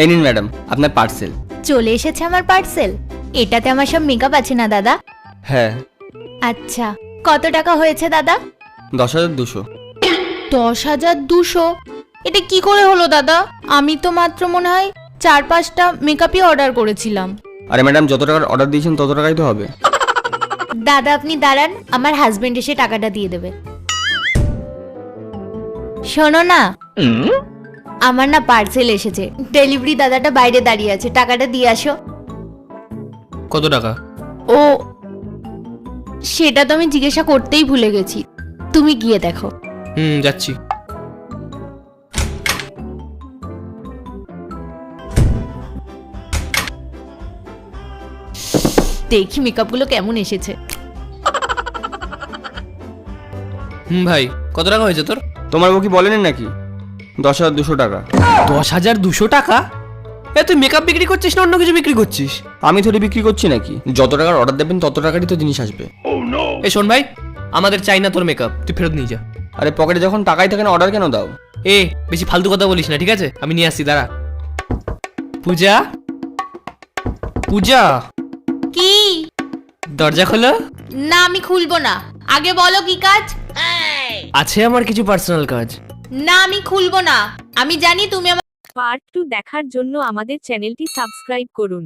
এই নিন ম্যাডাম আপনার পার্সেল। চলে এসেছে আমার পার্সেল। এটাতে আমার সব মেকআপ আছে না দাদা? হ্যাঁ। আচ্ছা, কত টাকা হয়েছে দাদা? 10,200। 10,200? এটা কি করে হলো দাদা? আমি তো মাত্র মনে হয় 4-5টা মেকআপই অর্ডার করেছিলাম। আরে ম্যাডাম যত টাকার অর্ডার দিয়েছেন তত টাকাই তো হবে। দাদা আপনি দাঁড়ান, আমার হাজবেন্ড এসে টাকাটা দিয়ে দেবে। শোনো না, আমার না পার্সেল এসেছে। ডেলিভারি দাদাটা বাইরে দাঁড়িয়ে আছে, টাকাটা দিয়ে আসো। কত টাকা? ও সেটা তো আমি জিজ্ঞাসা করতেই ভুলে গেছি, তুমি গিয়ে দেখো। যাচ্ছি। দেখি মেকআপগুলো কেমন এসেছে। ভাই কত টাকা হয়েছে তোর? তোমার বউ কি বলেনি নাকি? 10,200 টাকা। 10,200 টাকা? এ তুই মেকআপ বিক্রি করছিস না অন্য কিছু বিক্রি করছিস? আমি থোড়ি বিক্রি করছি নাকি? যত টাকার অর্ডার দেবেন তত টাকারই তো জিনিস আসবে। এ শোন ভাই, আমাদের চাই না তোর মেকআপ, তুই ফেরত নিয়ে যা। আরে পকেটে যখন টাকাই থাকে না অর্ডার কেন দাও? এ বেশি ফালতু কথা বলিস না, ঠিক আছে? আমি নিয়ে আসছি, দাঁড়া। পূজা, পূজা কি? দরজা খোলো। না আমি খুলবো না, আগে বলো কি কাজ। আছে আমার কিছু পার্সোনাল কাজ। না আমি খুলবো না, আমি জানি তুমি আমার। পার্ট 2 দেখার জন্য আমাদের চ্যানেলটি সাবস্ক্রাইব করুন।